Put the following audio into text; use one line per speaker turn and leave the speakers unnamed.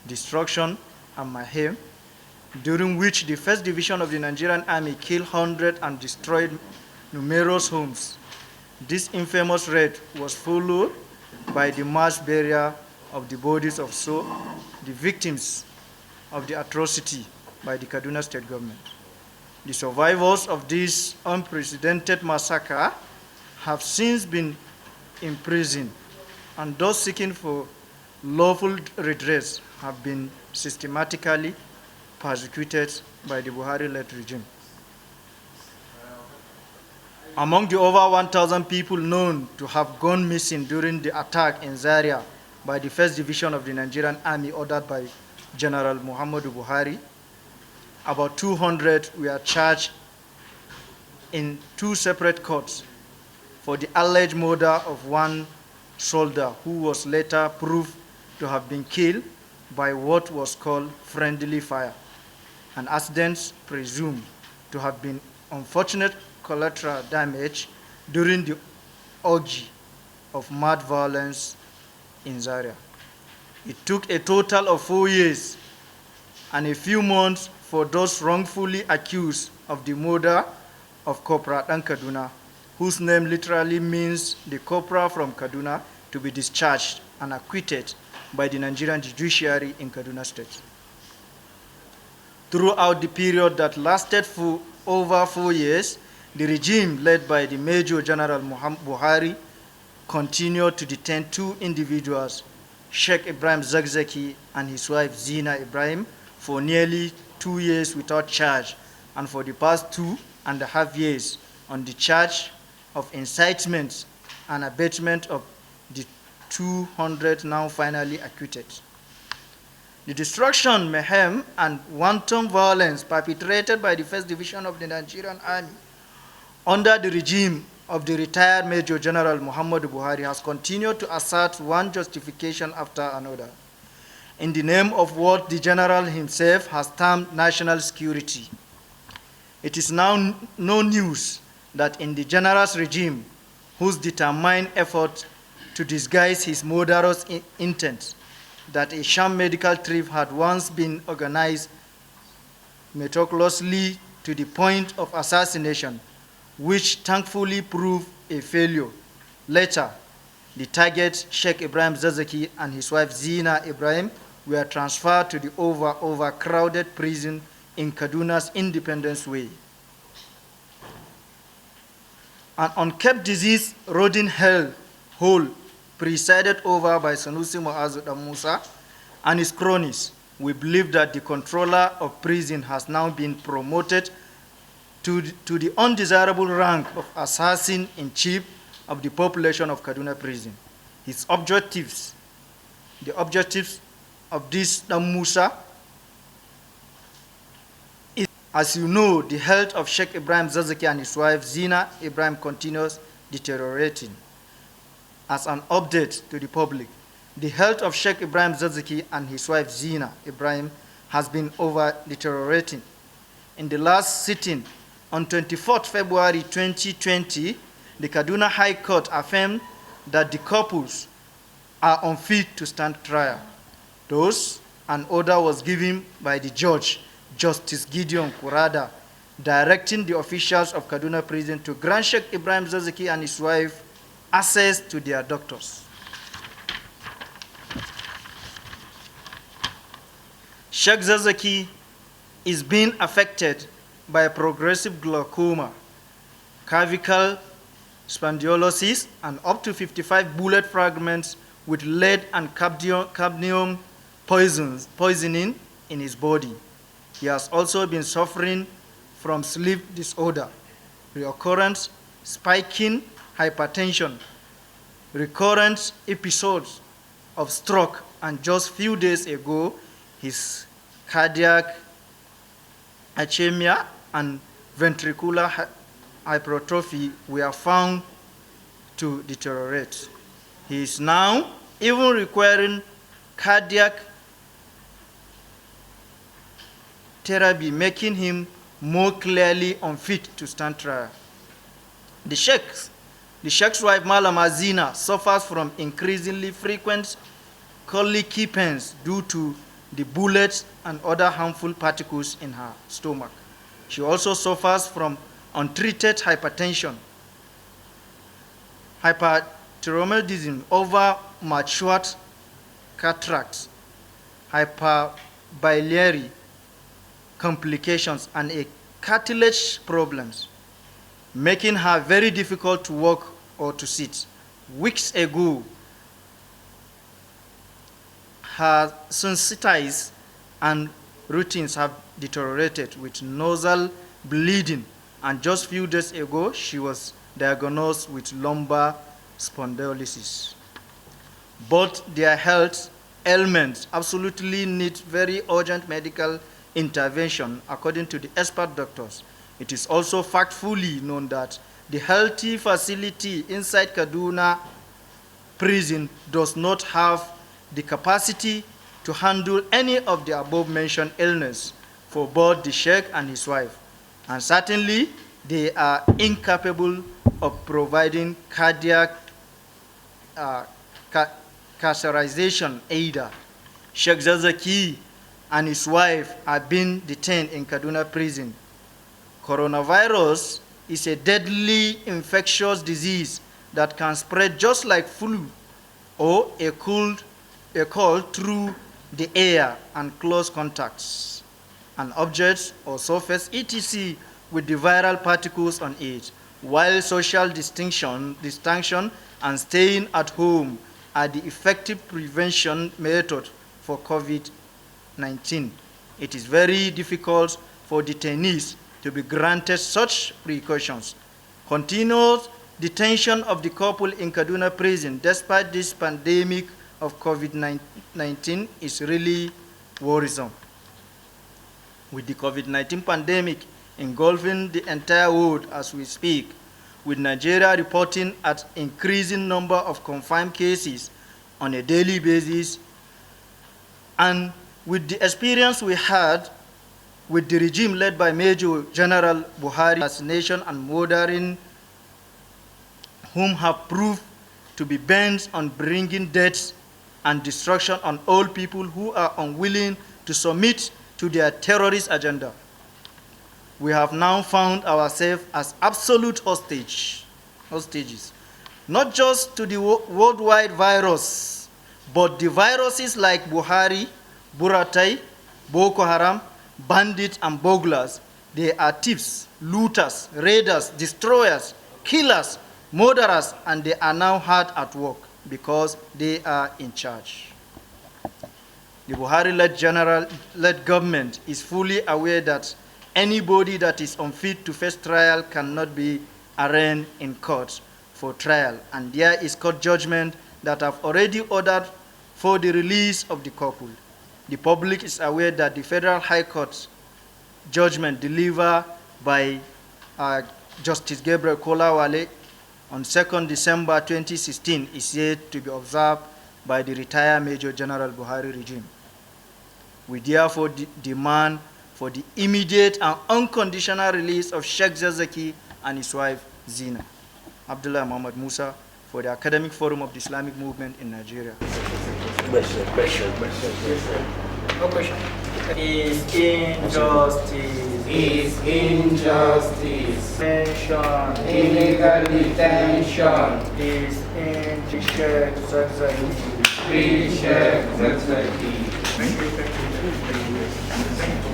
destruction and mayhem, during which the 1st Division of the Nigerian Army killed hundreds and destroyed numerous homes. This infamous raid was followed by the mass burial of the bodies of the victims of the atrocity by the Kaduna State government. The survivors of this unprecedented massacre have since been imprisoned, and those seeking for lawful redress have been systematically persecuted by the Buhari-led regime. Among the over 1,000 people known to have gone missing during the attack in Zaria by the 1st Division of the Nigerian Army ordered by General Muhammadu Buhari, about 200 were charged in 2 separate courts for the alleged murder of one soldier who was later proved to have been killed by what was called friendly fire, an accident presumed to have been unfortunate collateral damage during the orgy of mad violence in Zaria. It took a total of 4 years and a few months for those wrongfully accused of the murder of Corporal Dan Kaduna, whose name literally means the corporal from Kaduna, to be discharged and acquitted by the Nigerian judiciary in Kaduna State. Throughout the period that lasted for over 4 years, the regime led by the Major General Buhari continued to detain 2 individuals, Sheik Ibraheem El-Zakzaky and his wife Zeenat Ibrahim, for nearly 2 years without charge, and for the past 2.5 years on the charge of incitement and abatement of the 200 now finally acquitted. The destruction, mayhem, and wanton violence perpetrated by the 1st Division of the Nigerian Army under the regime of the retired Major General Muhammadu Buhari has continued to assert one justification after another in the name of what the general himself has termed national security. It is now no news that in the general's regime, whose determined effort to disguise his murderous intent, that a sham medical trip had once been organized meticulously to the point of assassination, which thankfully proved a failure. Later, the target, Sheik Ibraheem El-Zakzaky and his wife Zeenat Ibrahim, were transferred to the overcrowded prison in Kaduna's Independence Way. An unkept disease-ridden hellhole presided over by Sanusi Mu'azu Dan Musa and his cronies. We believe that the controller of prison has now been promoted to the undesirable rank of assassin-in-chief of the population of Kaduna prison. The objectives of this Dan Musa is, as you know, the health of Sheik Ibraheem El-Zakzaky and his wife Zeenat Ibrahim continues deteriorating. As an update to the public, the health of Sheik Ibraheem El-Zakzaky and his wife Zeenat Ibrahim has been deteriorating. In the last sitting on 24th February 2020, the Kaduna High Court affirmed that the couples are unfit to stand trial. Thus, an order was given by the judge, Justice Gideon Kurada, directing the officials of Kaduna prison to grant Sheik Ibraheem El-Zakzaky and his wife access to their doctors. Sheik El-Zakzaky is being affected by progressive glaucoma, cervical spondylosis, and up to 55 bullet fragments with lead and cadmium poisoning in his body. He has also been suffering from sleep disorder, recurrent spiking hypertension, recurrent episodes of stroke, and just few days ago, his cardiac ischemia and ventricular hypertrophy were found to deteriorate. He is now even requiring cardiac therapy, making him more clearly unfit to stand trial. The Sheikh The Sheik's wife, Malama Zeenat, suffers from increasingly frequent colicky pains due to the bullets and other harmful particles in her stomach. She also suffers from untreated hypertension, hyperthyroidism, over-matured cataracts, hyperbiliary complications, and a cartilage problems, making her very difficult to walk or to sit. Weeks ago, her sensitivities and routines have deteriorated with nasal bleeding, and just few days ago, she was diagnosed with lumbar spondylosis. Both their health ailments absolutely need very urgent medical intervention, according to the expert doctors. It is also factfully known that the healthy facility inside Kaduna prison does not have the capacity to handle any of the above-mentioned illness for both the Sheikh and his wife. And certainly, they are incapable of providing cardiac catheterization either. Sheik El-Zakzaky and his wife are being detained in Kaduna prison. Coronavirus is a deadly infectious disease that can spread just like flu or a cold through the air and close contacts and objects or surface, etc., with the viral particles on it, while social distinction and staying at home are the effective prevention method for COVID-19. It is very difficult for detainees to be granted such precautions. Continuous detention of the couple in Kaduna prison despite this pandemic of COVID-19 is really worrisome. With the COVID-19 pandemic engulfing the entire world as we speak, with Nigeria reporting at increasing number of confirmed cases on a daily basis, and with the experience we had with the regime led by Major General Buhari, assassination and murdering, whom have proved to be bent on bringing death and destruction on all people who are unwilling to submit to their terrorist agenda. We have now found ourselves as absolute hostages, not just to the worldwide virus, but the viruses like Buhari, Buratai, Boko Haram, bandits and burglars. They are thieves, looters, raiders, destroyers, killers, murderers, and they are now hard at work because they are in charge. The Buhari-led government is fully aware that anybody that is unfit to face trial cannot be arraigned in court for trial, and there is court judgment that have already ordered for the release of the couple. The public is aware that the Federal High Court judgment delivered by Justice Gabriel Kolawale on 2nd December 2016 is yet to be observed by the retired Major General Buhari regime. We therefore demand for the immediate and unconditional release of Sheik El-Zakzaky and his wife Zeenat. Abdullah Muhammad Musa for the Academic Forum of the Islamic Movement in Nigeria.
Question.
No question. Is injustice. Detention.
Illegal detention.
Is in Sheik El-Zakzaky.
Free Sheik El-Zakzaky.
Thank you.